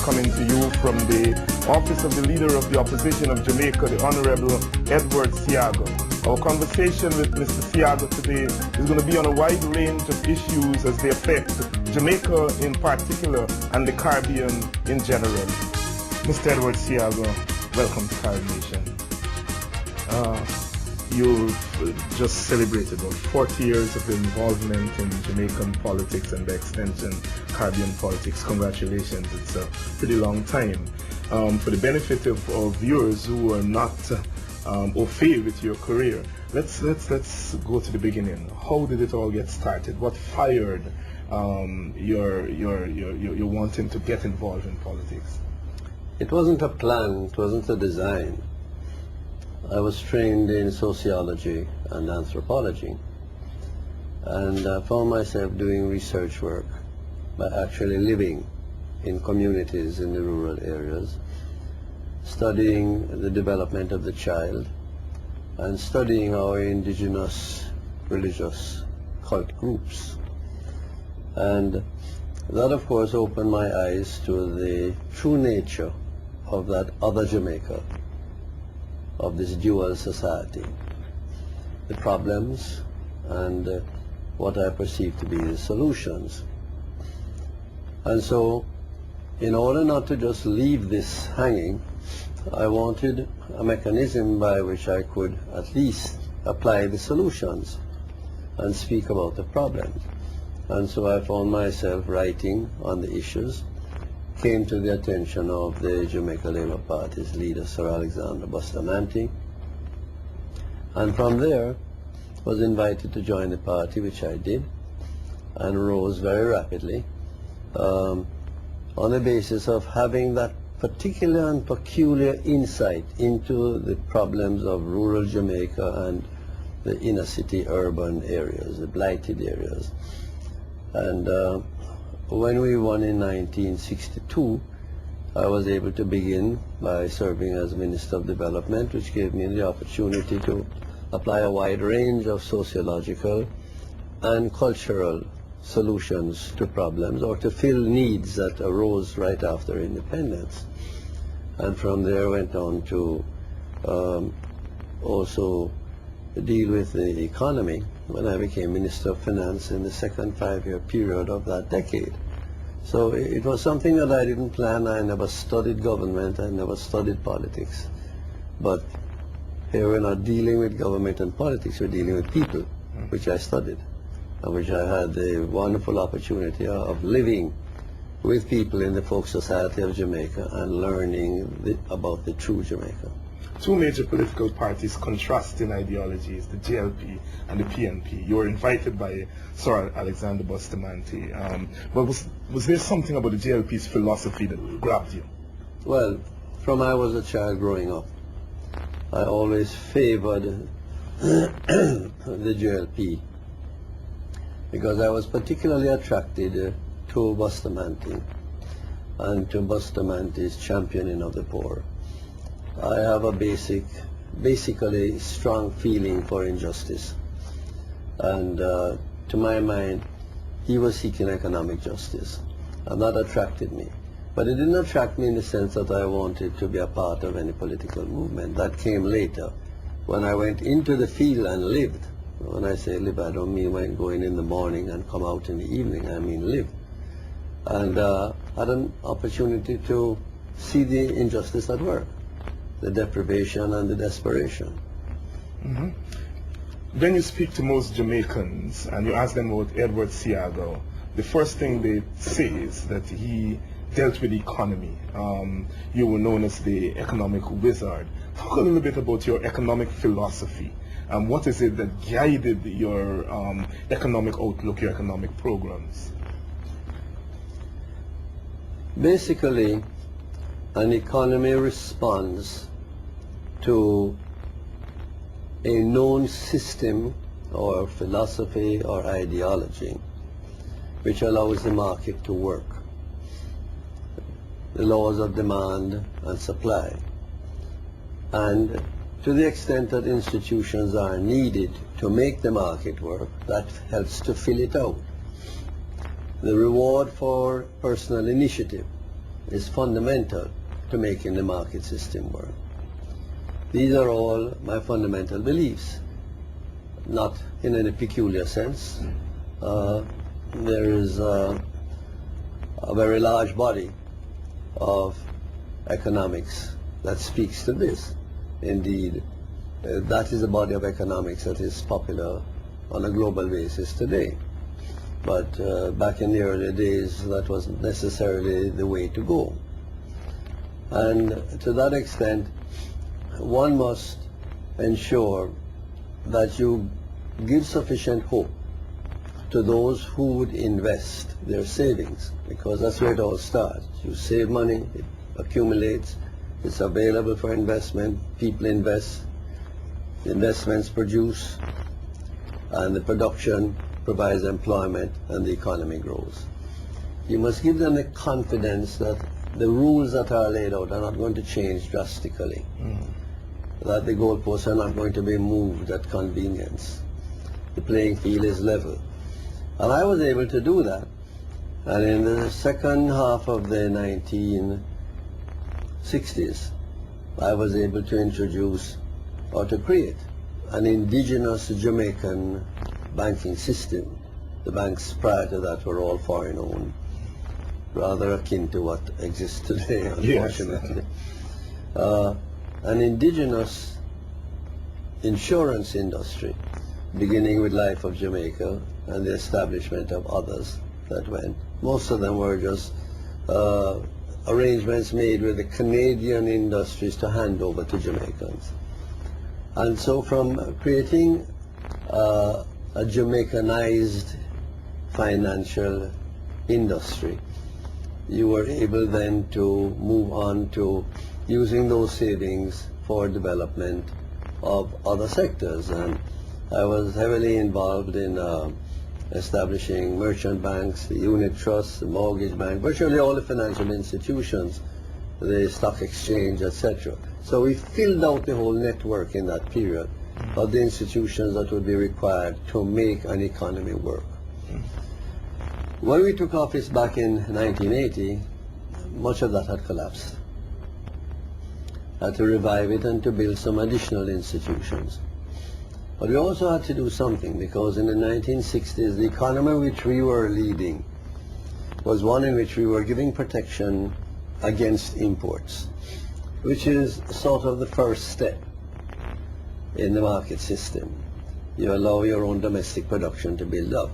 coming to you from the office of the Leader of the Opposition of Jamaica, the Honorable Edward Seaga. Our conversation with Mr. Seaga today is going to be on a wide range of issues as they affect Jamaica in particular and the Caribbean in general. Mr. Edward Seaga, welcome to Carib Nation. You've just celebrated about 40 years of involvement in Jamaican politics and by extension Caribbean politics. Congratulations, it's a pretty long time. For the benefit of viewers who are not au fait with your career, let's go to the beginning. How did it all get started? What fired your wanting to get involved in politics? It wasn't a plan, it wasn't a design. I was trained in sociology and anthropology, and I found myself doing research work by actually living in communities in the rural areas, studying the development of the child and studying our indigenous religious cult groups. And that, of course, opened my eyes to the true nature of that other Jamaica, of this dual society, the problems and what I perceive to be the solutions. And so, in order not to just leave this hanging, I wanted a mechanism by which I could at least apply the solutions and speak about the problems. And so I found myself writing on the issues, came to the attention of the Jamaica Labour Party's leader, Sir Alexander Bustamante, and from there was invited to join the party, which I did, and rose very rapidly on the basis of having that particular and peculiar insight into the problems of rural Jamaica and the inner city urban areas, the blighted areas. And when we won in 1962, I was able to begin by serving as Minister of Development, which gave me the opportunity to apply a wide range of sociological and cultural solutions to problems or to fill needs that arose right after independence. And from there went on to also deal with the economy when I became Minister of Finance in the second 5-year period of that decade. So it was something that I didn't plan. I never studied government, I never studied politics. But here we're not dealing with government and politics, we're dealing with people, which I studied, and which I had the wonderful opportunity of living with people in the folk society of Jamaica and learning about the true Jamaica. Two major political parties contrasting ideologies, the JLP and the PNP. You were invited by Sir Alexander Bustamante. But was there something about the JLP's philosophy that grabbed you? Well, from I was a child growing up, I always favored the JLP because I was particularly attracted to Bustamante and to Bustamante's championing of the poor. I have a basically strong feeling for injustice, and to my mind he was seeking economic justice, and that attracted me. But it didn't attract me in the sense that I wanted to be a part of any political movement. That came later, when I went into the field and lived. When I say live, I don't mean when going in the morning and come out in the evening, I mean live. And had an opportunity to see the injustice at work, the deprivation and the desperation. Mm-hmm. When you speak to most Jamaicans and you ask them about Edward Seaga, the first thing they say is that he dealt with the economy. You were known as the economic wizard. Talk a little bit about your economic philosophy. What is it that guided your economic outlook, your economic programs? Basically, an economy responds to a known system or philosophy or ideology which allows the market to work. The laws of demand and supply. And to the extent that institutions are needed to make the market work, that helps to fill it out. The reward for personal initiative is fundamental to making the market system work. These are all my fundamental beliefs, not in any peculiar sense. There is a very large body of economics that speaks to this. Indeed, that is a body of economics that is popular on a global basis today. But back in the early days, that wasn't necessarily the way to go. And to that extent, one must ensure that you give sufficient hope to those who would invest their savings, because that's where it all starts. You save money, it accumulates, it's available for investment, people invest, the investments produce, and the production provides employment, and the economy grows. You must give them the confidence that the rules that are laid out are not going to change drastically, that the goalposts are not going to be moved at convenience. The playing field is level. And I was able to do that. And in the second half of the 1960s, I was able to introduce or to create an indigenous Jamaican banking system. The banks prior to that were all foreign owned, rather akin to what exists today, unfortunately. Yes. An indigenous insurance industry, beginning with Life of Jamaica and the establishment of others that went. Most of them were just arrangements made with the Canadian industries to hand over to Jamaicans. And so from creating a Jamaicanized financial industry, you were able then to move on to using those savings for development of other sectors. And I was heavily involved in establishing merchant banks, the unit trusts, the mortgage bank, virtually all the financial institutions, the stock exchange, etc. So we filled out the whole network in that period of the institutions that would be required to make an economy work. When we took office back in 1980, much of that had collapsed. Had to revive it and to build some additional institutions. But we also had to do something, because in the 1960s, the economy which we were leading was one in which we were giving protection against imports, which is sort of the first step in the market system. You allow your own domestic production to build up.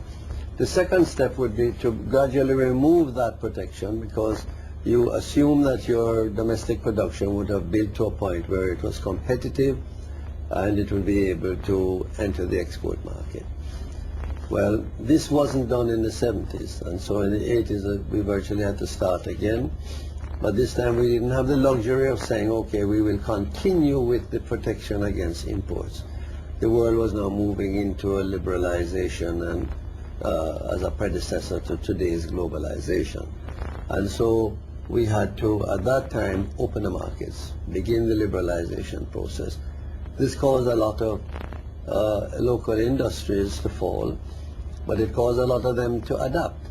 The second step would be to gradually remove that protection, because you assume that your domestic production would have built to a point where it was competitive and it would be able to enter the export market. Well, this wasn't done in the 70s, and so in the 80s we virtually had to start again. But this time we didn't have the luxury of saying, okay, we will continue with the protection against imports. The world was now moving into a liberalization and as a predecessor to today's globalization. And so we had to, at that time, open the markets, begin the liberalization process. This caused a lot of local industries to fall, but it caused a lot of them to adapt.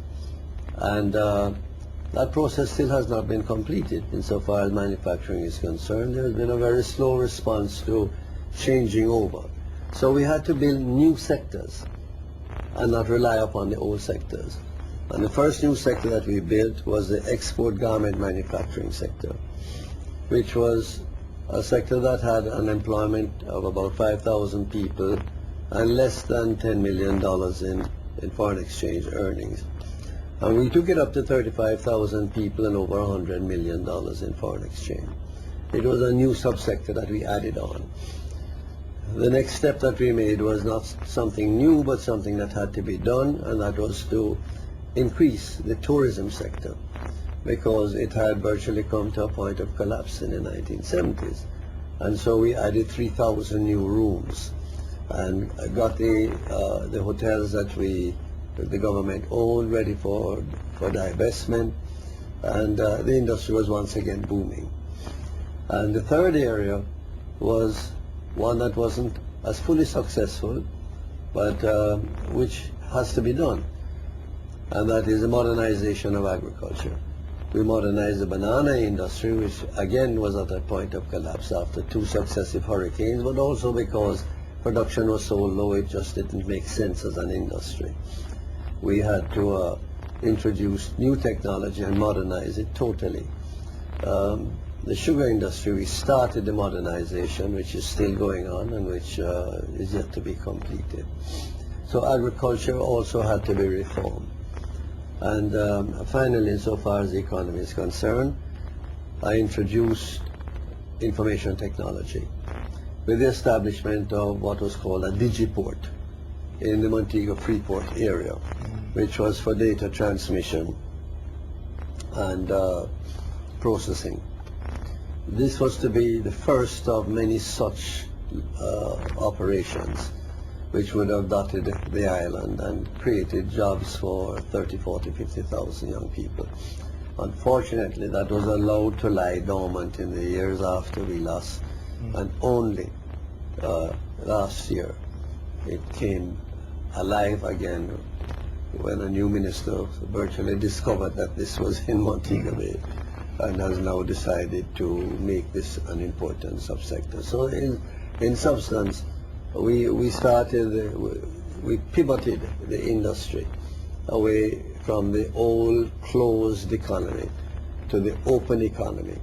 And that process still has not been completed insofar as manufacturing is concerned. There has been a very slow response to changing over. So we had to build new sectors and not rely upon the old sectors. And the first new sector that we built was the export garment manufacturing sector, which was a sector that had an employment of about 5,000 people and less than $10 million in foreign exchange earnings. And we took it up to 35,000 people and over $100 million in foreign exchange. It was a new subsector that we added on. The next step that we made was not something new, but something that had to be done, and that was to increase the tourism sector, because it had virtually come to a point of collapse in the 1970s. And so we added 3,000 new rooms and got the hotels that the government owned ready for divestment, and the industry was once again booming. And the third area was one that wasn't as fully successful, but which has to be done, and that is the modernization of agriculture. We modernized the banana industry, which again was at a point of collapse after 2 successive hurricanes, but also because production was so low it just didn't make sense as an industry. We had to introduce new technology and modernize it totally. The sugar industry, we started the modernization, which is still going on and which is yet to be completed. So agriculture also had to be reformed. And finally, insofar as the economy is concerned, I introduced information technology with the establishment of what was called a digiport in the Montego Freeport area, which was for data transmission and processing. This was to be the first of many such operations which would have dotted the island and created jobs for 30, 40, 50,000 young people. Unfortunately, that was allowed to lie dormant in the years after we lost, and only last year it came alive again when a new minister virtually discovered that this was in Montego Bay and has now decided to make this an important subsector. So in substance, we pivoted the industry away from the old closed economy to the open economy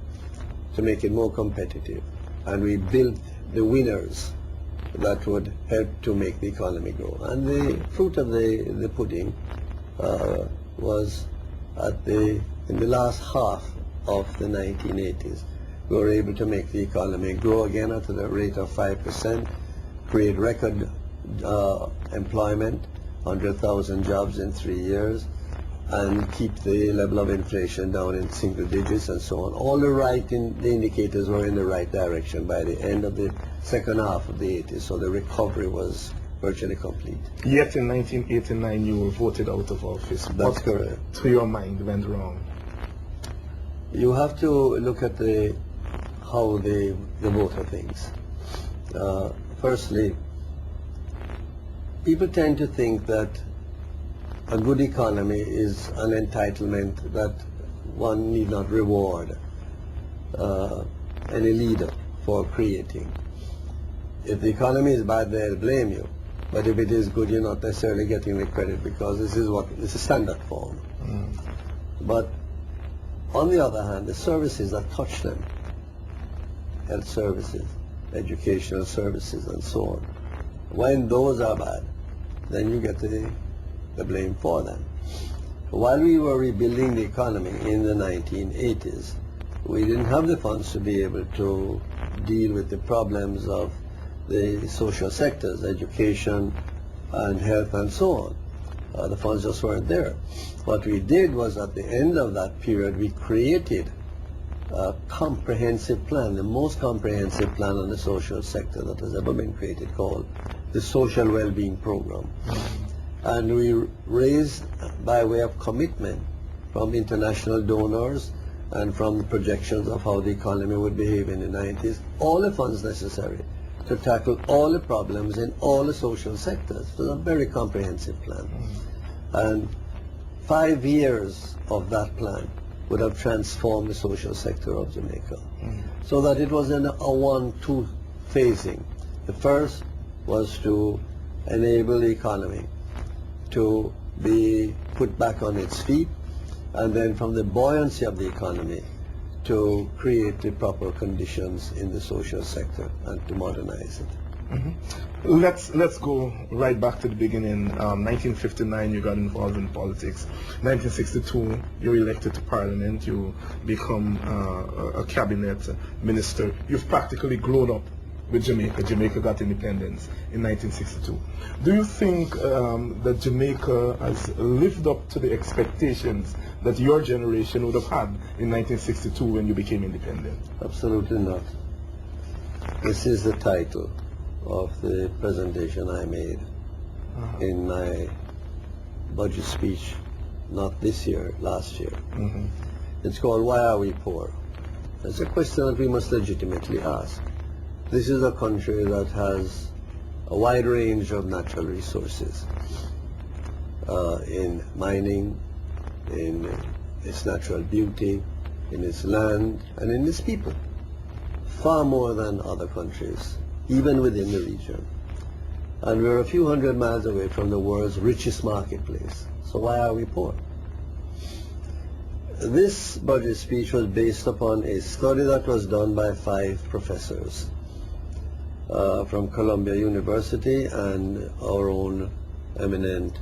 to make it more competitive. And we built the winners that would help to make the economy grow. And the fruit of the pudding was in the last half of the 1980s. We were able to make the economy grow again at the rate of 5%, create record employment, 100,000 jobs in 3 years, and keep the level of inflation down in single digits and so on. All the indicators were in the right direction by the end of the second half of the 80s, so the recovery was virtually complete. Yet in 1989 you were voted out of office. That's correct. To your mind went wrong? You have to look at how they vote things. Firstly, people tend to think that a good economy is an entitlement that one need not reward any leader for creating. If the economy is bad, they'll blame you. But if it is good, you're not necessarily getting the credit because this is a standard form. But on the other hand, the services that touch them, health services, educational services, and so on, when those are bad, then you get the blame for them. While we were rebuilding the economy in the 1980s, we didn't have the funds to be able to deal with the problems of the social sectors, education and health and so on. The funds just weren't there. What we did was at the end of that period, we created a comprehensive plan, the most comprehensive plan on the social sector that has ever been created, called the Social Wellbeing Program. And we raised, by way of commitment from international donors and from projections of how the economy would behave in the 90s, all the funds necessary to tackle all the problems in all the social sectors. It was a very comprehensive plan. And 5 years of that plan would have transformed the social sector of Jamaica. So that it was in a 1-2 phasing. The first was to enable the economy to be put back on its feet, and then from the buoyancy of the economy to create the proper conditions in the social sector and to modernize it. Let's go right back to the beginning. 1959 you got involved in politics. 1962 you're elected to Parliament. You become a cabinet minister. You've practically grown up with Jamaica. Jamaica got independence in 1962. Do you think that Jamaica has lived up to the expectations that your generation would have had in 1962 when you became independent? Absolutely not. This is the title of the presentation I made in my budget speech, not this year, last year. It's called, Why Are We Poor? It's a question that we must legitimately ask. This is a country that has a wide range of natural resources in mining, in its natural beauty, in its land, and in its people, far more than other countries, even within the region. And we're a few hundred miles away from the world's richest marketplace. So why are we poor? This budget speech was based upon a study that was done by 5 professors from Columbia University and our own eminent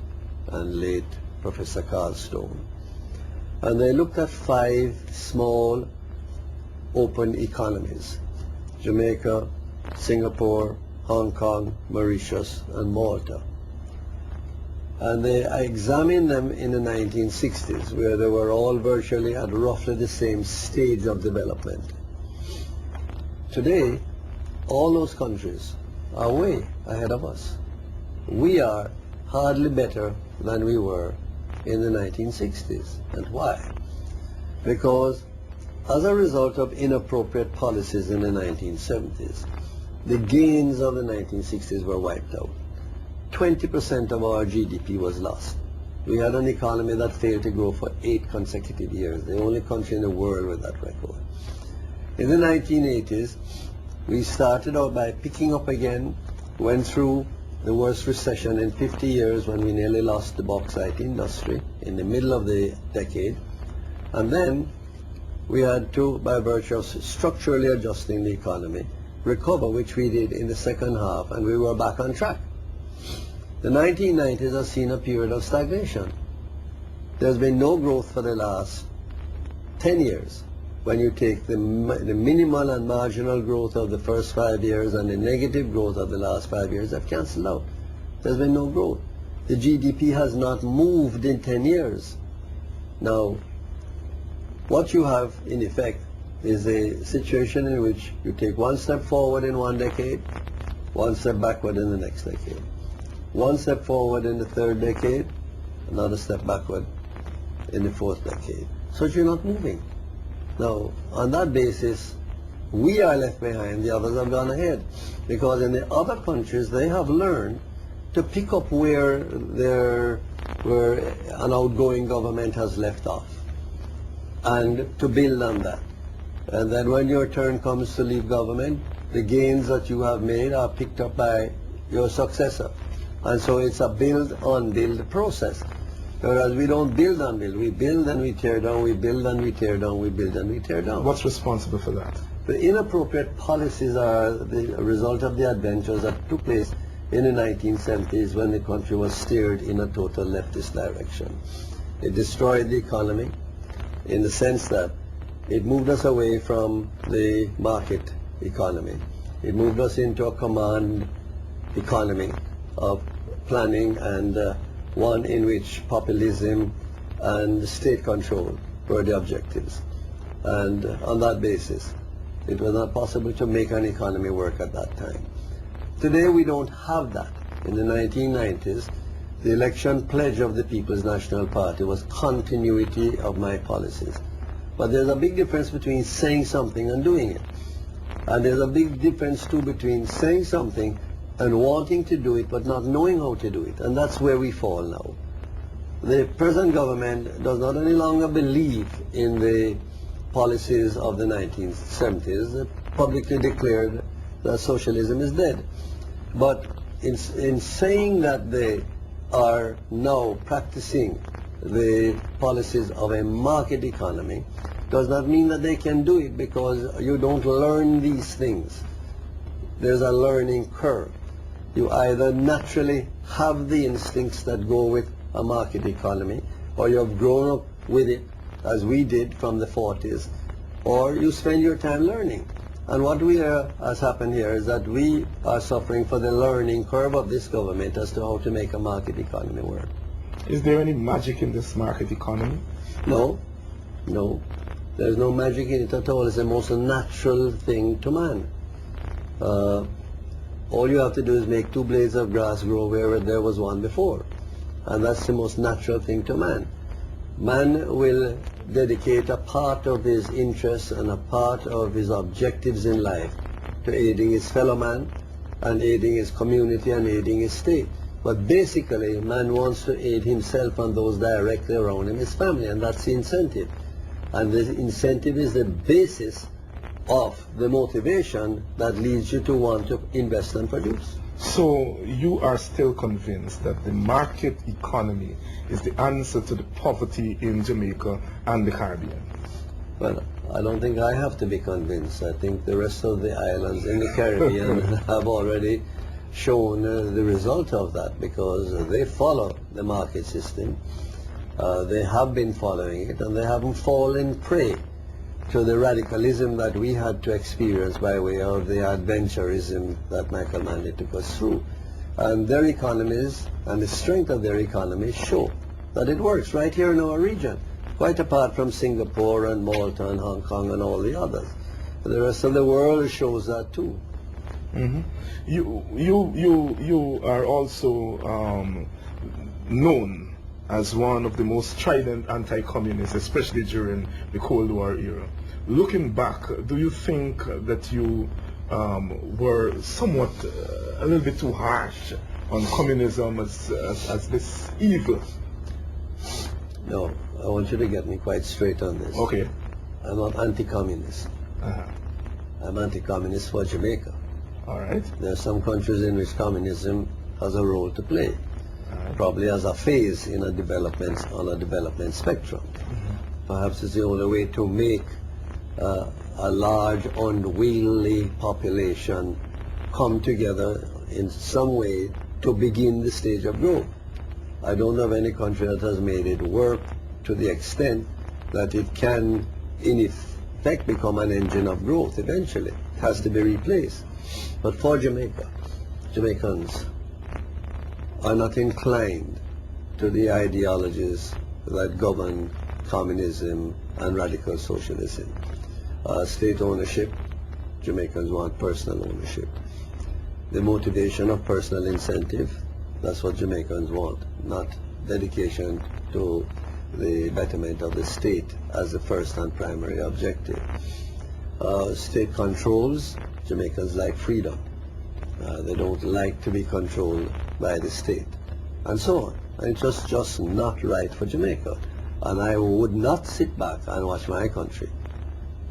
and late Professor Carl Stone. And they looked at 5 small open economies: Jamaica, Singapore, Hong Kong, Mauritius, and Malta. And they examined them in the 1960s, where they were all virtually at roughly the same stage of development. Today, all those countries are way ahead of us. We are hardly better than we were in the 1960s. And why? Because as a result of inappropriate policies in the 1970s, the gains of the 1960s were wiped out. 20% of our GDP was lost. We had an economy that failed to grow for 8 consecutive years, the only country in the world with that record. In the 1980s, we started out by picking up again, went through the worst recession in 50 years when we nearly lost the bauxite industry in the middle of the decade. And then we had to, by virtue of structurally adjusting the economy, recover, which we did in the second half, and we were back on track. The 1990s has seen a period of stagnation. There's been no growth for the last 10 years. When you take the minimal and marginal growth of the first 5 years and the negative growth of the last 5 years, have cancelled out. There's been no growth. The GDP has not moved in 10 years. Now, what you have in effect is a situation in which you take one step forward in one decade, one step backward in the next decade. One step forward in the third decade, another step backward in the fourth decade. So you're not moving. Now, on that basis, we are left behind, the others have gone ahead. Because in the other countries, they have learned to pick up where an outgoing government has left off, and to build on that. And then when your turn comes to leave government, the gains that you have made are picked up by your successor. And so it's a build-on-build process. Whereas we don't build and build. We build and we tear down, we build and we tear down, we build and we tear down. What's responsible for that? The inappropriate policies are the result of the adventures that took place in the 1970s when the country was steered in a total leftist direction. It destroyed the economy in the sense that it moved us away from the market economy. It moved us into a command economy of planning, and one in which populism and state control were the objectives. And on that basis, it was not possible to make an economy work at that time. Today we don't have that. In the 1990s, the election pledge of the People's National Party was continuity of my policies. But there's a big difference between saying something and doing it. And there's a big difference too between saying something and wanting to do it but not knowing how to do it. And that's where we fall now. The present government does not any longer believe in the policies of the 1970s. It publicly declared that socialism is dead. But in saying that they are now practicing the policies of a market economy does not mean that they can do it, because you don't learn these things. There's a learning curve. You either naturally have the instincts that go with a market economy, or you have grown up with it, as we did from the 40s, or you spend your time learning. And what has happened here is that we are suffering for the learning curve of this government as to how to make a market economy work. Is there any magic in this market economy? No. There's no magic in it at all. It's the most natural thing to man. All you have to do is make 2 blades of grass grow where there was one before. And that's the most natural thing to man. Man will dedicate a part of his interests and a part of his objectives in life to aiding his fellow man and aiding his community and aiding his state. But basically, man wants to aid himself and those directly around him, his family, and that's the incentive. And the incentive is the basis of the motivation that leads you to want to invest and produce. So you are still convinced that the market economy is the answer to the poverty in Jamaica and the Caribbean? Well, I don't think I have to be convinced. I think the rest of the islands in the Caribbean have already shown the result of that, because they follow the market system. They have been following it, and they haven't fallen prey to the radicalism that we had to experience by way of the adventurism that Michael Manley took us through. And their economies and the strength of their economies show that it works right here in our region, quite apart from Singapore and Malta and Hong Kong and all the others. The rest of the world shows that too. Mm-hmm. You are also known as one of the most strident anti-communists, especially during the Cold War era. Looking back, do you think that you were somewhat a little bit too harsh on communism as this evil? No, I want you to get me quite straight on this. Okay. I'm not anti-communist. Uh-huh. I'm anti-communist for Jamaica. All right. There are some countries in which communism has a role to play, probably as a phase in a development, on a development spectrum. Mm-hmm. Perhaps it's the only way to make a large, unwieldy population come together in some way to begin the stage of growth. I don't know of any country that has made it work to the extent that it can, in effect, become an engine of growth eventually. It has to be replaced. But for Jamaica, Jamaicans are not inclined to the ideologies that govern communism and radical socialism. State ownership, Jamaicans want personal ownership. The motivation of personal incentive, that's what Jamaicans want, not dedication to the betterment of the state as the first and primary objective. State controls, Jamaicans like freedom. They don't like to be controlled by the state, and so on. And it's just not right for Jamaica. And I would not sit back and watch my country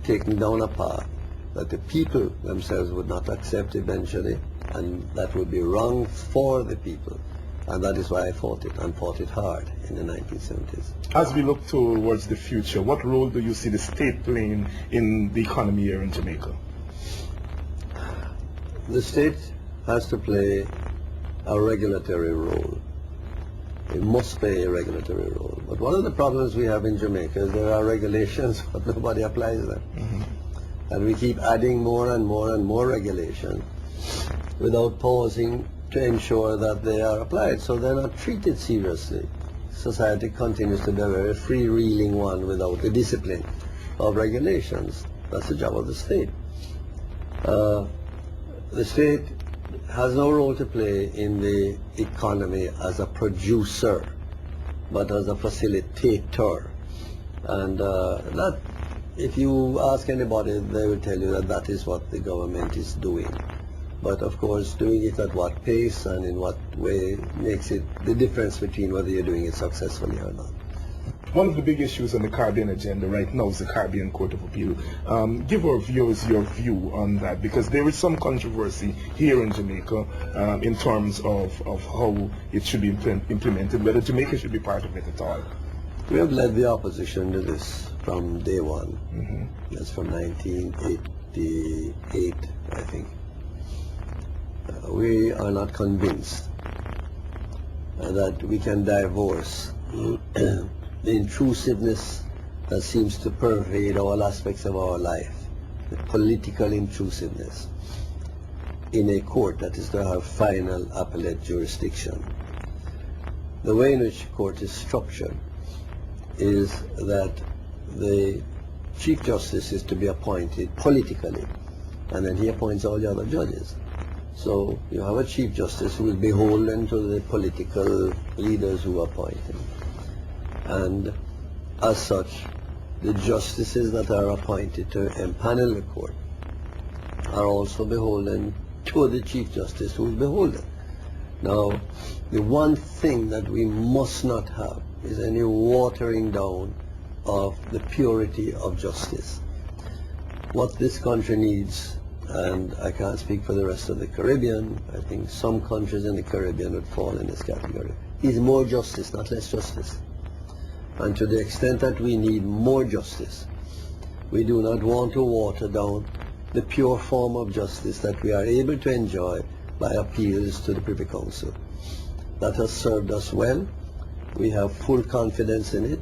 taking down a path that the people themselves would not accept eventually, and that would be wrong for the people. And that is why I fought it, and fought it hard in the 1970s. As we look towards the future, what role do you see the state playing in the economy here in Jamaica? The state has to play a regulatory role. It must play a regulatory role. But one of the problems we have in Jamaica is there are regulations, but nobody applies them. Mm-hmm. And we keep adding more and more and more regulation without pausing to ensure that they are applied. So they're not treated seriously. Society continues to be a very freewheeling one without the discipline of regulations. That's the job of the state. The state has no role to play in the economy as a producer, but as a facilitator. And that, if you ask anybody, they will tell you that that is what the government is doing. But of course, doing it at what pace and in what way makes it the difference between whether you're doing it successfully or not. One of the big issues on the Caribbean agenda right now is the Caribbean Court of Appeal. Give our viewers your view on that, because there is some controversy here in Jamaica in terms of how it should be implemented, whether Jamaica should be part of it at all. We have led the opposition to this from day one. Mm-hmm. That's from 1988, I think. We are not convinced that we can divorce the intrusiveness that seems to pervade all aspects of our life, the political intrusiveness, in a court that is to have final appellate jurisdiction. The way in which the court is structured is that the Chief Justice is to be appointed politically, and then he appoints all the other judges. So you have a Chief Justice who is beholden to the political leaders who appoint him. And as such, the justices that are appointed to empanel the court are also beholden to the Chief Justice who is beholden. Now, the one thing that we must not have is any watering down of the purity of justice. What this country needs, and I can't speak for the rest of the Caribbean, I think some countries in the Caribbean would fall in this category, is more justice, not less justice. And to the extent that we need more justice, we do not want to water down the pure form of justice that we are able to enjoy by appeals to the Privy Council. That has served us well. We have full confidence in it,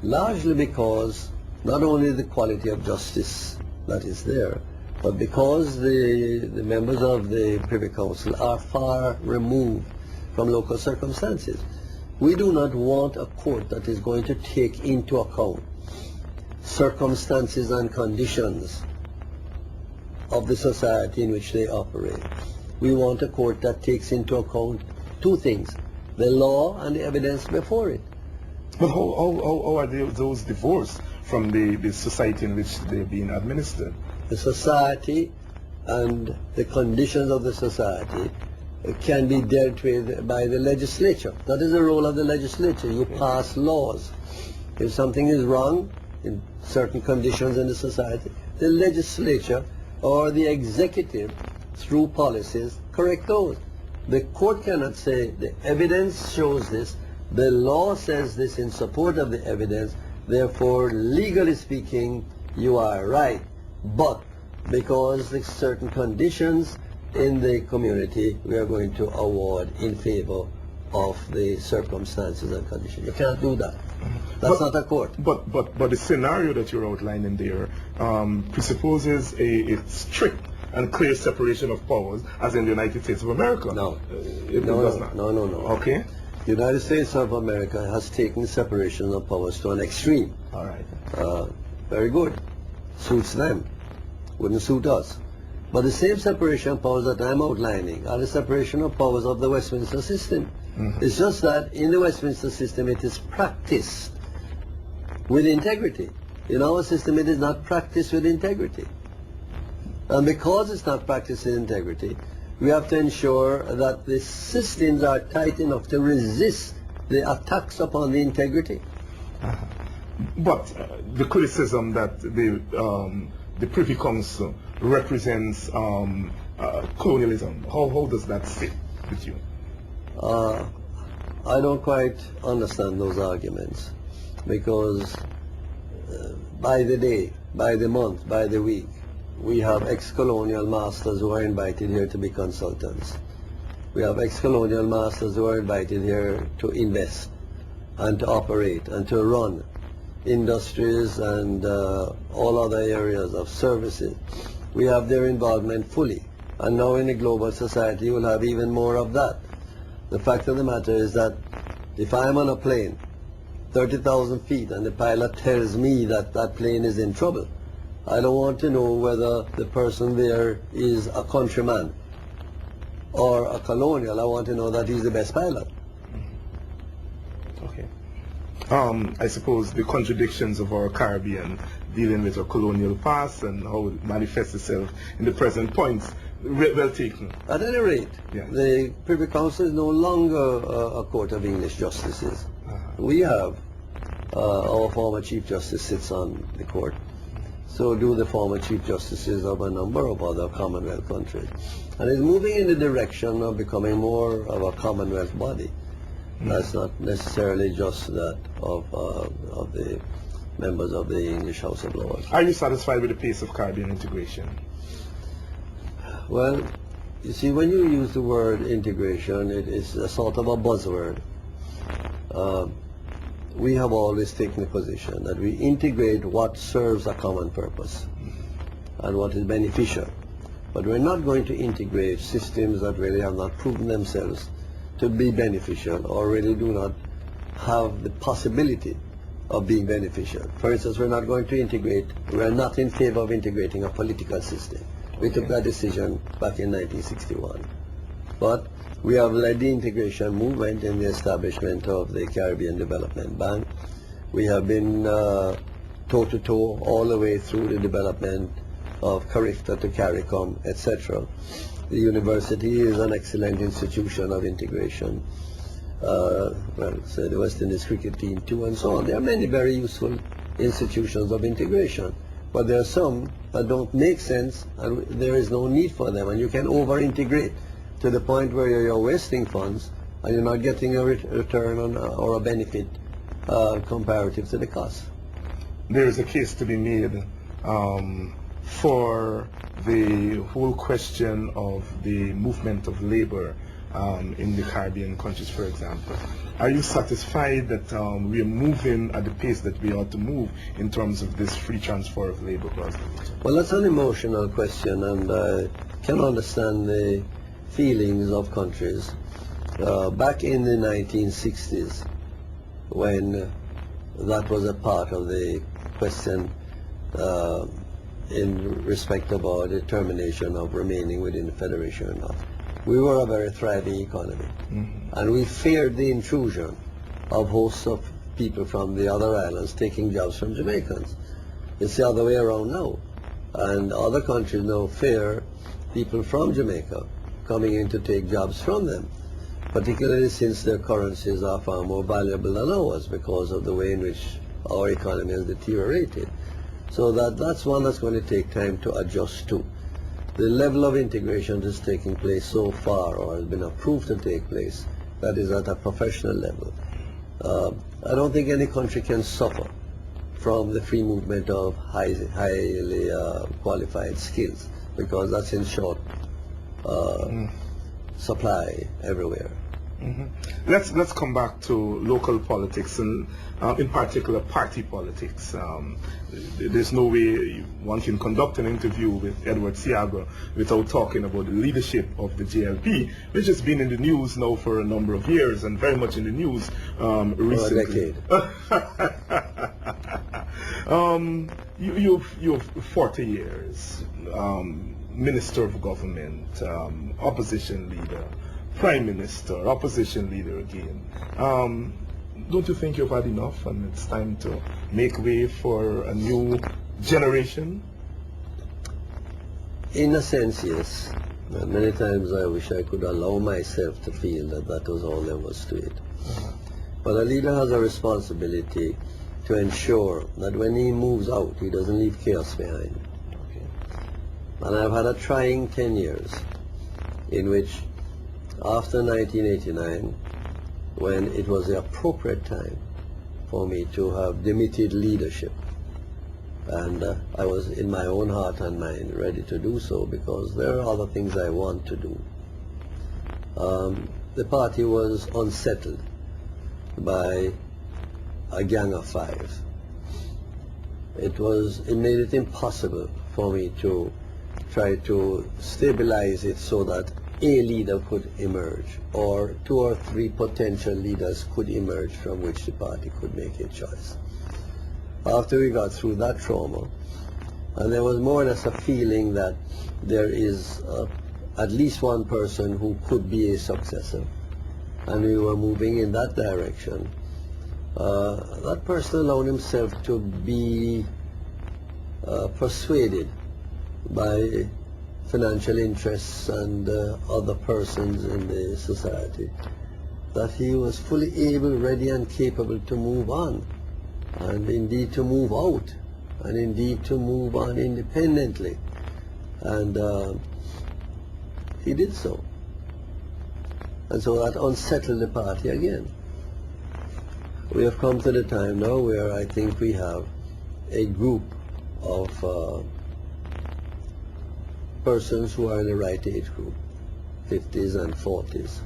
largely because not only the quality of justice that is there, but because the members of the Privy Council are far removed from local circumstances. We do not want a court that is going to take into account circumstances and conditions of the society in which they operate. We want a court that takes into account two things: the law and the evidence before it. But how are those divorced from the society in which they're being administered? The society and the conditions of the society can be dealt with by the legislature. That is the role of the legislature. You pass laws. If something is wrong in certain conditions in the society, the legislature or the executive, through policies, correct those. The court cannot say the evidence shows this, the law says this in support of the evidence, therefore, legally speaking, you are right. But because there's certain conditions in the community, we are going to award in favor of the circumstances and conditions. You can't do that. That's not a court. But the scenario that you're outlining there presupposes a strict and clear separation of powers, as in the United States of America. No. It does not. No. Okay. The United States of America has taken separation of powers to an extreme. All right. Very good. Suits them. Wouldn't suit us. But the same separation of powers that I'm outlining are the separation of powers of the Westminster system. Mm-hmm. It's just that in the Westminster system it is practiced with integrity. In our system it is not practiced with integrity. And because it's not practiced with integrity, we have to ensure that the systems are tight enough to resist the attacks upon the integrity. Uh-huh. But the criticism that the Privy Council represents colonialism, how does that sit with you? I don't quite understand those arguments, because by the day, by the month, by the week, we have ex-colonial masters who are invited here to be consultants. We have ex-colonial masters who are invited here to invest and to operate and to run industries and all other areas of services. We have their involvement fully. And now in a global society, you will have even more of that. The fact of the matter is that if I'm on a plane, 30,000 feet, and the pilot tells me that that plane is in trouble, I don't want to know whether the person there is a countryman or a colonial. I want to know that he's the best pilot. Okay. I suppose the contradictions of our Caribbean dealing with our colonial past and how it manifests itself in the present points, well taken. At any rate, yes. The Privy Council is no longer a court of English justices. We have our former Chief Justice sits on the court. So do the former Chief Justices of a number of other Commonwealth countries. And it's moving in the direction of becoming more of a Commonwealth body. That's not necessarily just that of the members of the English House of Lords. Are you satisfied with the pace of Caribbean integration? Well, you see, when you use the word integration, it is a sort of a buzzword. We have always taken the position that we integrate what serves a common purpose and what is beneficial. But we're not going to integrate systems that really have not proven themselves to be beneficial or really do not have the possibility of being beneficial. For instance, we're not going to integrate, we're not in favor of integrating a political system. We took that decision back in 1961. But we have led the integration movement in the establishment of the Caribbean Development Bank. We have been toe-to-toe all the way through the development of CARIFTA to CARICOM, etc. The university is an excellent institution of integration. Say the West Indies cricket team too, and so on. There are many very useful institutions of integration, but there are some that don't make sense, and there is no need for them, and you can over-integrate to the point where you're wasting funds and you're not getting a return on or a benefit comparative to the cost. There is a case to be made for the whole question of the movement of labor in the Caribbean countries, for example. Are you satisfied that we are moving at the pace that we ought to move in terms of this free transfer of labor process? Well, that's an emotional question, and I can understand the feelings of countries. Back in the 1960s, when that was a part of the question in respect of our determination of remaining within the Federation or not, we were a very thriving economy. And we feared the intrusion of hosts of people from the other islands taking jobs from Jamaicans. It's the other way around now. And other countries now fear people from Jamaica coming in to take jobs from them, particularly since their currencies are far more valuable than ours because of the way in which our economy has deteriorated. So that's one that's going to take time to adjust to. The level of integration that's taking place so far, or has been approved to take place, that is at a professional level. I don't think any country can suffer from the free movement of highly qualified skills, because that's in short supply everywhere. Let's come back to local politics, and in particular party politics. There's no way one can conduct an interview with Edward Seaga without talking about the leadership of the JLP, which has been in the news now for a number of years and very much in the news recently. For a decade. You've 40 years, Minister of Government, opposition leader, Prime Minister, opposition leader again. Don't you think you've had enough and it's time to make way for a new generation? In a sense, yes. Many times I wish I could allow myself to feel that that was all there was to it. But a leader has a responsibility to ensure that when he moves out, he doesn't leave chaos behind. And I've had a trying 10 years in which, after 1989, when it was the appropriate time for me to have demitted leadership, and I was in my own heart and mind ready to do so because there are other things I want to do. The party was unsettled by a gang of five. It made it impossible for me to try to stabilize it so that a leader could emerge, or 2 or 3 potential leaders could emerge from which the party could make a choice. After we got through that trauma, and there was more or less a feeling that there is at least one person who could be a successor, and we were moving in that direction, that person allowed himself to be persuaded by financial interests and other persons in the society, that he was fully able, ready and capable to move on, and indeed to move out, and indeed to move on independently. And he did so. And so that unsettled the party again. We have come to the time now where I think we have a group of persons who are in the right age group, 50s and 40s.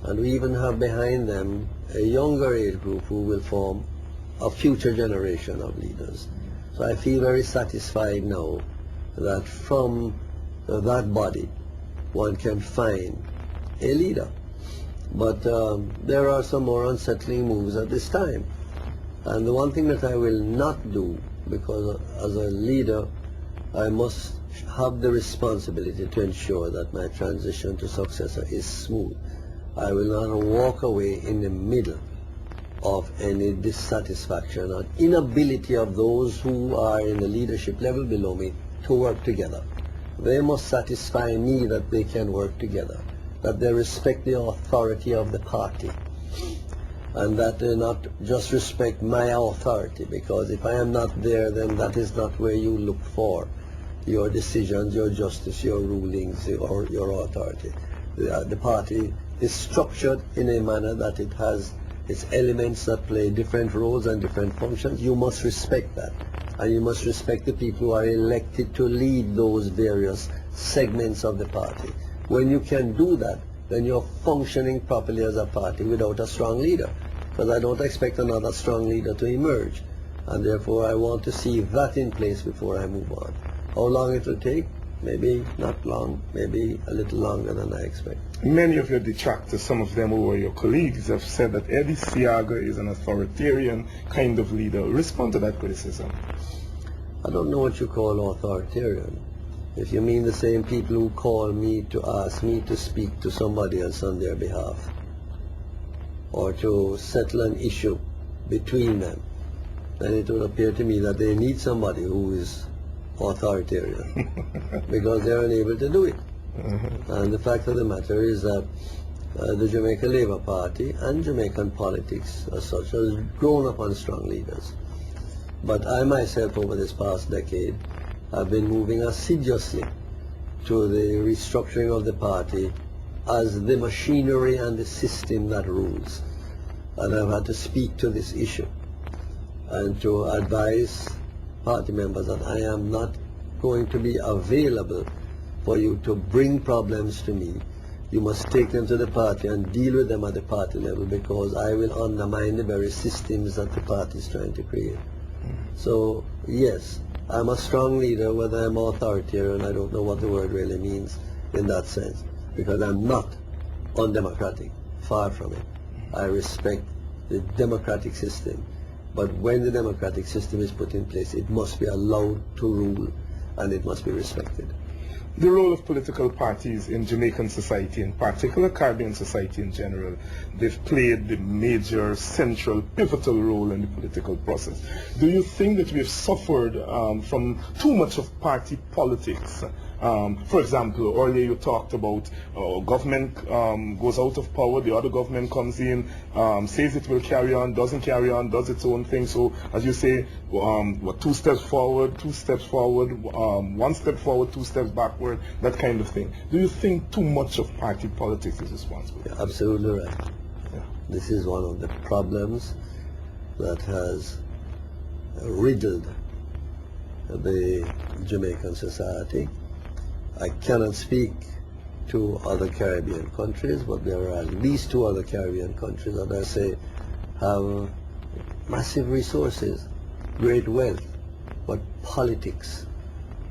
And we even have behind them a younger age group who will form a future generation of leaders. So I feel very satisfied now that from that body one can find a leader. But there are some more unsettling moves at this time. And the one thing that I will not do, because as a leader I must have the responsibility to ensure that my transition to successor is smooth. I will not walk away in the middle of any dissatisfaction or inability of those who are in the leadership level below me to work together. They must satisfy me that they can work together, that they respect the authority of the party, and that they not just respect my authority, because if I am not there, then that is not where you look for your decisions, your justice, your rulings, or your authority. The party is structured in a manner that it has its elements that play different roles and different functions. You must respect that, and you must respect the people who are elected to lead those various segments of the party. When you can do that, then you're functioning properly as a party without a strong leader, because I don't expect another strong leader to emerge, and therefore I want to see that in place before I move on. How long it will take? Maybe not long, maybe a little longer than I expect. Many of your detractors, some of them who were your colleagues, have said that Eddie Seaga is an authoritarian kind of leader. Respond to that criticism. I don't know what you call authoritarian. If you mean the same people who call me to ask me to speak to somebody else on their behalf, or to settle an issue between them, then it would appear to me that they need somebody who is authoritarian because they're unable to do it. And the fact of the matter is that the Jamaica Labour Party and Jamaican politics as such has grown upon strong leaders. But I myself, over this past decade, have been moving assiduously to the restructuring of the party as the machinery and the system that rules. And I've had to speak to this issue and to advise party members that I am not going to be available for you to bring problems to me. You must take them to the party and deal with them at the party level, because I will undermine the very systems that the party is trying to create. So yes, I'm a strong leader. Whether I'm authoritarian, I don't know what the word really means in that sense, because I'm not undemocratic, far from it. I respect the democratic system, but when the democratic system is put in place, it must be allowed to rule and it must be respected. The role of political parties in Jamaican society, in particular Caribbean society in general, they've played the major, central, pivotal role in the political process. Do you think that we've suffered from too much of party politics? For example, earlier you talked about government goes out of power, the other government comes in, says it will carry on, doesn't carry on, does its own thing. So, as you say, 2 steps forward, 2 steps forward, 1 step forward, 2 steps backward, that kind of thing. Do you think too much of party politics is responsible? You're absolutely right. Yeah. This is one of the problems that has riddled the Jamaican society. I cannot speak to other Caribbean countries, but there are at least 2 other Caribbean countries that I say have massive resources, great wealth, but politics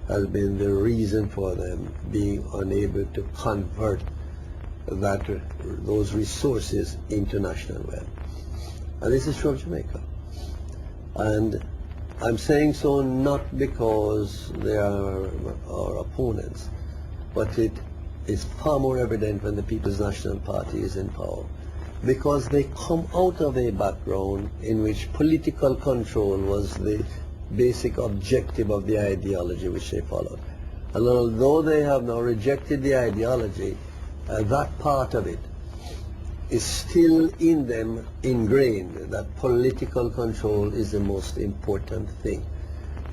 has been the reason for them being unable to convert those resources into national wealth. And this is true of Jamaica. And I'm saying so not because they are our opponents, but it is far more evident when the People's National Party is in power, because they come out of a background in which political control was the basic objective of the ideology which they followed. And although they have now rejected the ideology, that part of it is still in them ingrained, that political control is the most important thing.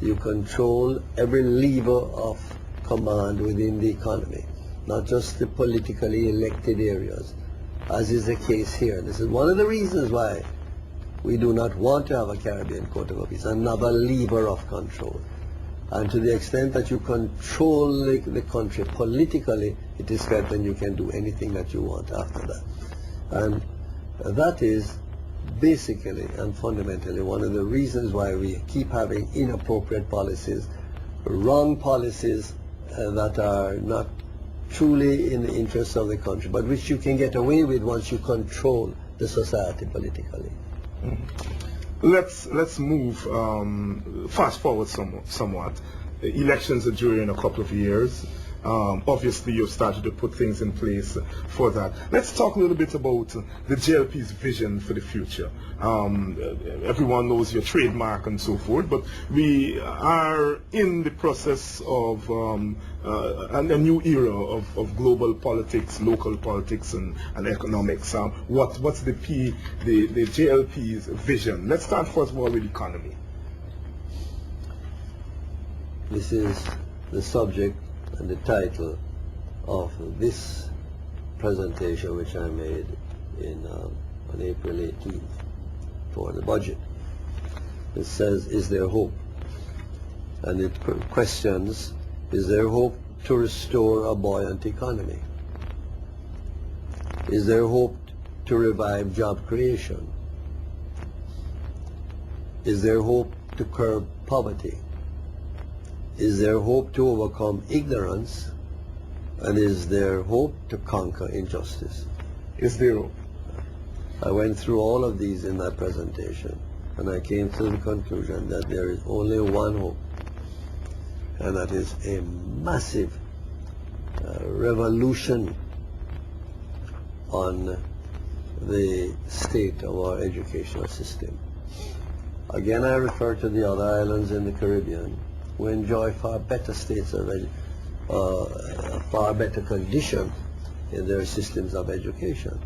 You control every lever of command within the economy, not just the politically elected areas, as is the case here. This is one of the reasons why we do not want to have a Caribbean Court of Appeals, another lever of control. And to the extent that you control the country politically, it is felt then you can do anything that you want after that. And that is basically and fundamentally one of the reasons why we keep having inappropriate policies, wrong policies that are not truly in the interests of the country, but which you can get away with once you control the society politically. Let's move fast forward somewhat. Elections are due in a couple of years. Obviously, you've started to put things in place for that. Let's talk a little bit about the JLP's vision for the future. Everyone knows your trademark and so forth, but we are in the process of a new era of global politics, local politics, and economics. What's the JLP's vision? Let's start first of all with economy. This is the subject and the title of this presentation which I made on April 18th for the budget. It says, is there hope? And it questions, is there hope to restore a buoyant economy? Is there hope to revive job creation? Is there hope to curb poverty? Is there hope to overcome ignorance? And is there hope to conquer injustice? Is there hope? I went through all of these in that presentation, and I came to the conclusion that there is only one hope, and that is a massive revolution on the state of our educational system. Again, I refer to the other islands in the Caribbean, who enjoy far better states of far better condition in their systems of education.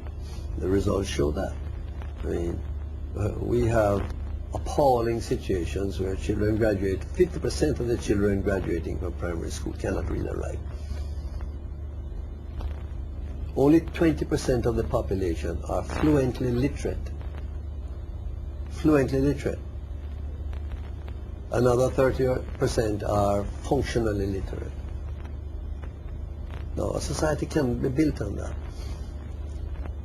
The results show that. I mean, we have appalling situations where children graduate, 50% of the children graduating from primary school cannot read or write. Only 20% of the population are fluently literate. Fluently literate. Another 30% are functionally literate. Now, a society can be built on that.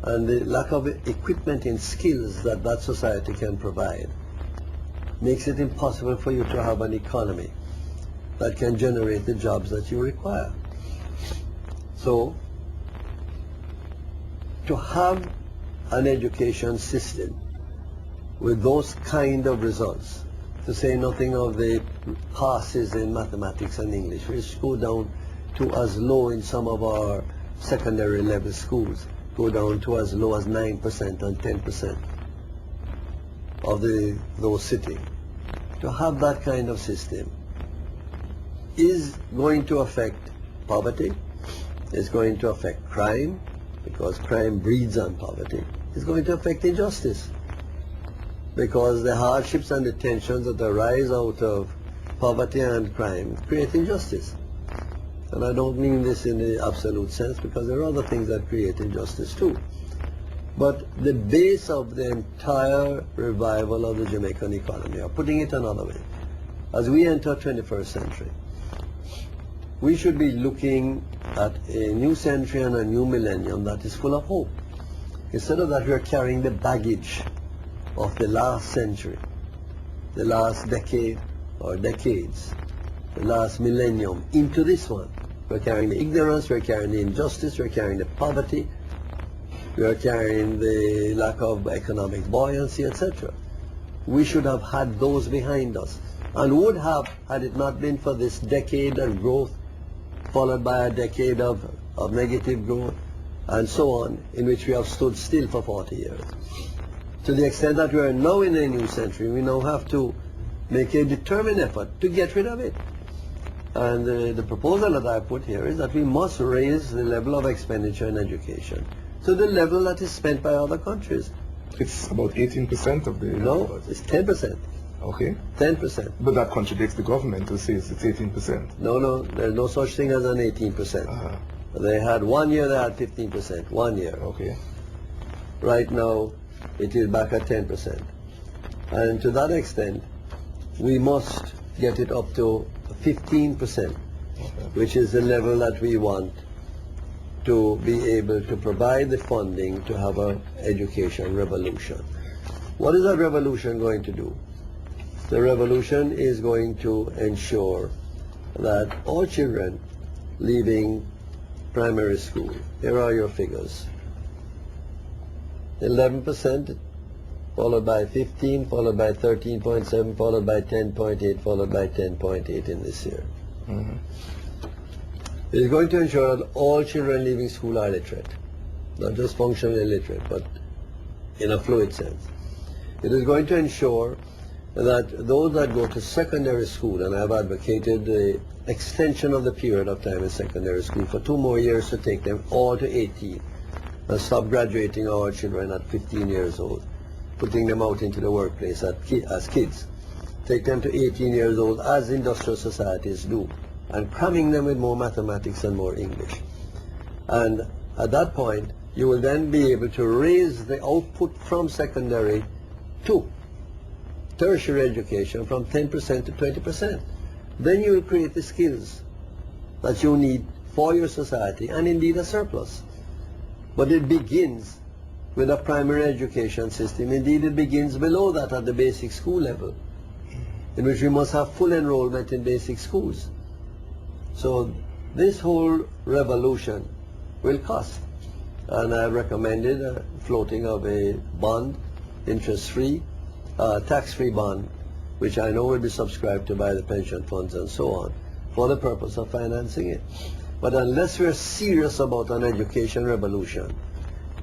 And the lack of equipment and skills that that society can provide makes it impossible for you to have an economy that can generate the jobs that you require. So, to have an education system with those kind of results, to say nothing of the passes in mathematics and English, which go down to as low in some of our secondary level schools, go down to as low as 9% and 10% of those sitting. To have that kind of system is going to affect poverty, is going to affect crime, because crime breeds on poverty. It's going to affect injustice, because the hardships and the tensions that arise out of poverty and crime create injustice. And I don't mean this in the absolute sense, because there are other things that create injustice too. But the base of the entire revival of the Jamaican economy, or putting it another way, as we enter 21st century, we should be looking at a new century and a new millennium that is full of hope. Instead of that, we are carrying the baggage of the last century, the last decade or decades, the last millennium into this one. We're carrying the ignorance, we're carrying the injustice, we're carrying the poverty, we are carrying the lack of economic buoyancy, etc. We should have had those behind us, and would have, had it not been for this decade of growth, followed by a decade of negative growth, and so on, in which we have stood still for 40 years. To the extent that we are now in a new century, we now have to make a determined effort to get rid of it. And the proposal that I put here is that we must raise the level of expenditure in education to the level that is spent by other countries. It's about 18% of the... No, it's 10%. Okay. 10%. But that contradicts the government who says it's 18%. No, there's no such thing as an 18%. They had 1 year, they had 15%. 1 year. Okay. Right now, it is back at 10%. And to that extent, we must get it up to 15%, which is the level that we want to be able to provide the funding to have an education revolution. What is that revolution going to do? The revolution is going to ensure that all children leaving primary school, here are your figures, 11%, followed by 15, followed by 13.7, followed by 10.8, followed by 10.8 in this year. It is going to ensure that all children leaving school are literate, not just functionally literate, but in a fluid sense. It is going to ensure that those that go to secondary school, and I've advocated the extension of the period of time in secondary school for 2 more years to take them all to 18, and stop graduating our children at 15 years old, putting them out into the workplace as kids. Take them to 18 years old as industrial societies do, and cramming them with more mathematics and more English. And at that point, you will then be able to raise the output from secondary to tertiary education from 10% to 20%. Then you will create the skills that you need for your society, and indeed a surplus. But it begins with a primary education system. Indeed, it begins below that at the basic school level, in which we must have full enrollment in basic schools. So this whole revolution will cost. And I recommended floating of a bond, interest-free, tax-free bond, which I know will be subscribed to by the pension funds and so on, for the purpose of financing it. But unless we're serious about an education revolution,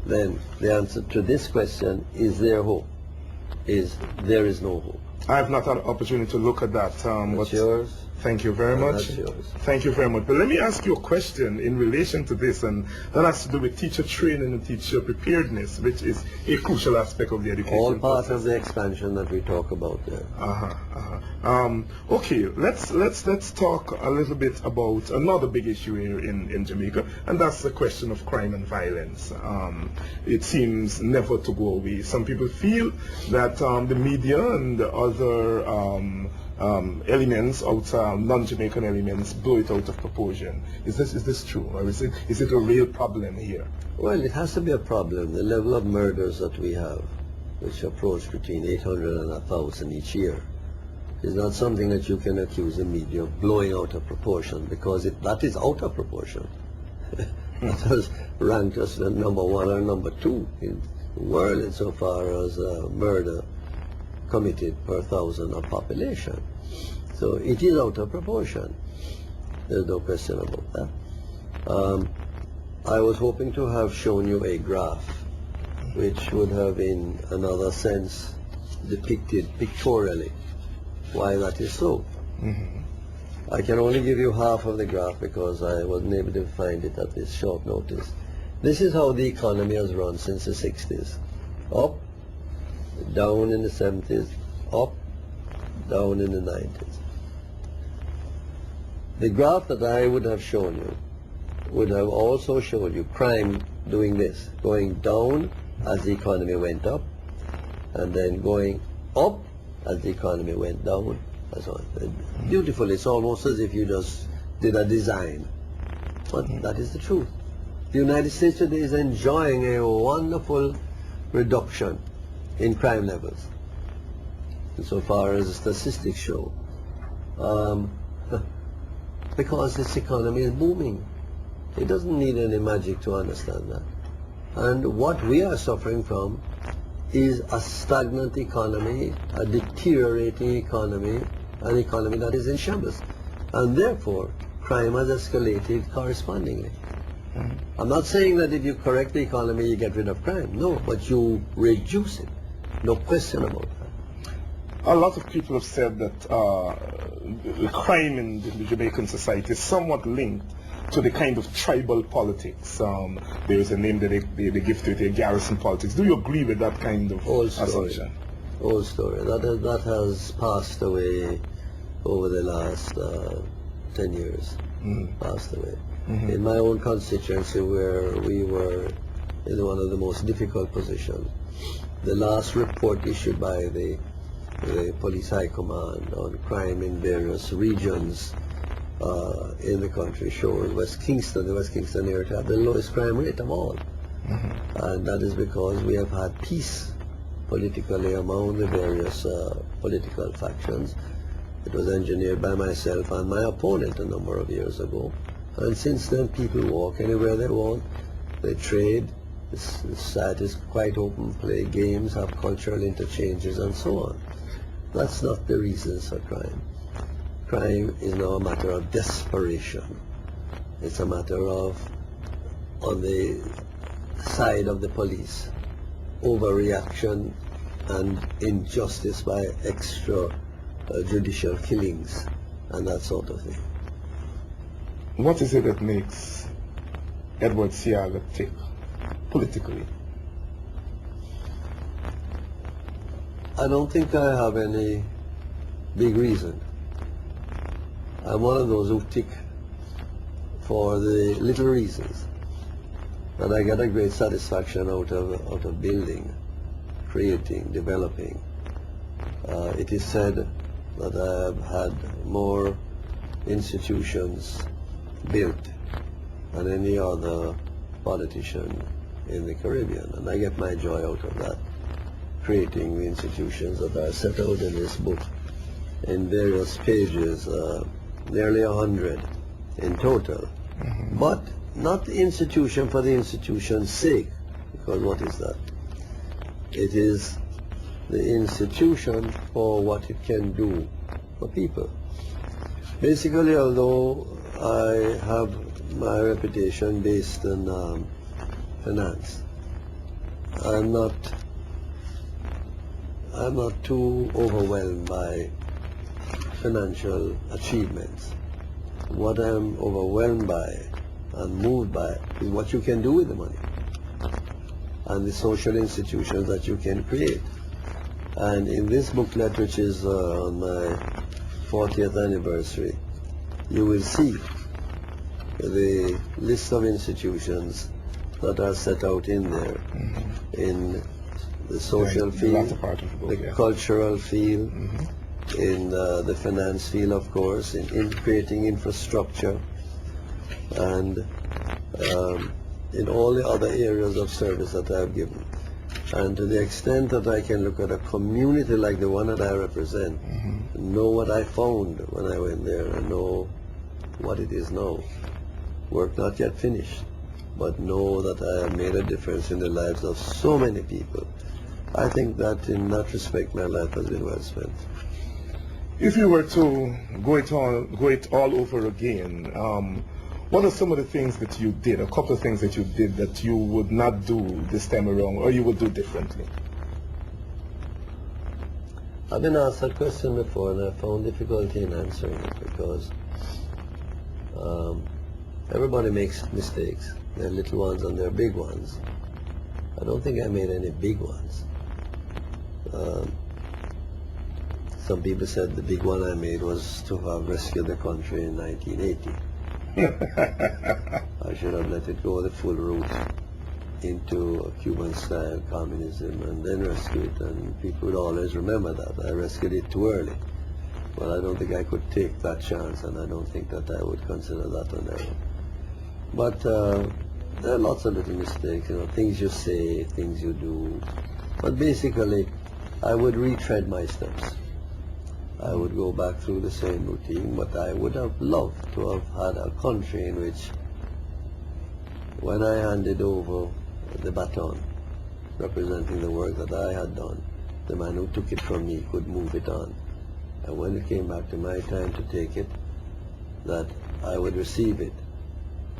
then the answer to this question, is there hope, is there is no hope. I have not had an opportunity to look at that. That's yours. Thank you very much. That's yours. Thank you very much. But let me ask you a question in relation to this, and that has to do with teacher training and teacher preparedness, which is a crucial aspect of the education All part process. of the expansion that we talk about there. Okay, let's talk a little bit about another big issue here in Jamaica, and that's the question of crime and violence. It seems never to go away. Some people feel that the media and the other elements, non-Jamaican elements, blow it out of proportion. Is this true, or is it a real problem here? Well, it has to be a problem. The level of murders that we have, which approach between 800 and 1,000 each year, is not something that you can accuse the media of blowing out of proportion, because that is out of proportion. That has ranked us the number 1 or number 2 in the world insofar as murder committed per 1,000 of population. So it is out of proportion. There's no question about that. I was hoping to have shown you a graph which would have in another sense depicted pictorially why that is so. I can only give you half of the graph because I wasn't able to find it at this short notice. This is how the economy has run since the 60s. Up, down in the 70s, up, down in the 90s. The graph that I would have shown you would have also showed you crime doing this, going down as the economy went up, and then going up as the economy went down, and so on. Beautiful. It's almost as if you just did a design. But that is the truth. The United States today is enjoying a wonderful reduction in crime levels, insofar as the statistics show, because this economy is booming. It doesn't need any magic to understand that. And what we are suffering from is a stagnant economy, a deteriorating economy, an economy that is in shambles. And therefore, crime has escalated correspondingly. I'm not saying that if you correct the economy, you get rid of crime. No, but you reduce it. No question about that. A lot of people have said that the crime in the Jamaican society is somewhat linked to the kind of tribal politics. There is a name that they give to it, garrison politics. Do you agree with that kind of assumption? Old story. That has passed away over the last 10 years. Passed away. In my own constituency, where we were in one of the most difficult positions, the last report issued by the Police High Command on crime in various regions in the country showed the West Kingston area to have the lowest crime rate of all. And that is because we have had peace politically among the various political factions. It was engineered by myself and my opponent a number of years ago. And since then, people walk anywhere they want, they trade, the society is quite open, play games, have cultural interchanges, and so on. That's not the reasons for crime. Crime is now a matter of desperation. It's a matter of, on the side of the police, overreaction and injustice by extra judicial killings and that sort of thing. What is it that makes Edward Seaga tick politically? I don't think I have any big reason. I'm one of those who tick for the little reasons. But I get a great satisfaction out of building, creating, developing. It is said that I have had more institutions built than any other politician in the Caribbean, and I get my joy out of that, creating the institutions that are set out in this book in various pages, nearly 100 in total. Mm-hmm. But not the institution for the institution's sake, because what is that? It is the institution for what it can do for people. Basically, although I have my reputation based on finance, I'm not too overwhelmed by financial achievements. What I'm overwhelmed by and moved by is what you can do with the money and the social institutions that you can create. And in this booklet, which is on my 40th anniversary, you will see the list of institutions that are set out in there, mm-hmm. in the social field, the cultural field, mm-hmm. in the finance field, of course, in creating infrastructure, and in all the other areas of service that I have given. And to the extent that I can look at a community like the one that I represent, mm-hmm. know what I found when I went there, and know what it is now. Work not yet finished, but know that I have made a difference in the lives of so many people. I think that in that respect my life has been well spent. If you were to go it all over again, what are some of the things that you did, a couple of things that you did that you would not do this time around, or you would do differently? I've been asked that question before, and I found difficulty in answering it because everybody makes mistakes. There are little ones and there are big ones. I don't think I made any big ones. Some people said the big one I made was to have rescued the country in 1980. I should have let it go the full route into Cuban-style communism and then rescue it, and people would always remember that. I rescued it too early. But I don't think I could take that chance, and I don't think that I would consider that an error. But there are lots of little mistakes, things you say, things you do. But basically, I would retread my steps. I would go back through the same routine, but I would have loved to have had a country in which, when I handed over the baton, representing the work that I had done, the man who took it from me could move it on. And when it came back to my time to take it, that I would receive it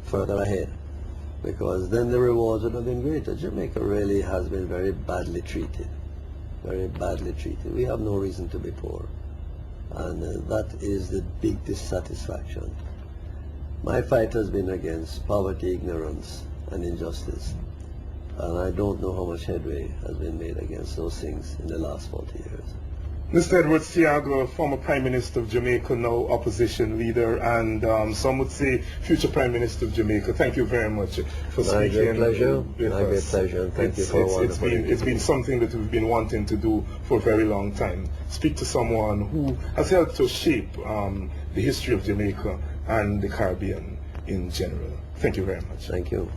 further ahead, because then the rewards would have been greater. Jamaica really has been very badly treated, very badly treated. We have no reason to be poor. And that is the big dissatisfaction. My fight has been against poverty, ignorance, and injustice. And I don't know how much headway has been made against those things in the last 40 years. Mr. Edward Seaga, former Prime Minister of Jamaica, now opposition leader, and some would say future Prime Minister of Jamaica. Thank you very much for speaking. My great pleasure, and thank you for a wonderful It's been something that we've been wanting to do for a very long time. Speak to someone who has helped to shape the history of Jamaica and the Caribbean in general. Thank you very much. Thank you.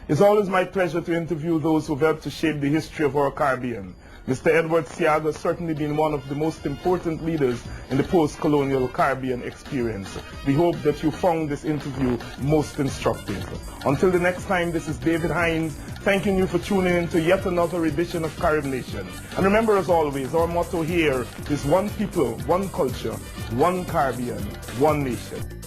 It's always my pleasure to interview those who've helped to shape the history of our Caribbean. Mr. Edward Seaga has certainly been one of the most important leaders in the post-colonial Caribbean experience. We hope that you found this interview most instructive. Until the next time, this is David Hines, thanking you for tuning in to yet another edition of Carib Nation. And remember, as always, our motto here is one people, one culture, one Caribbean, one nation.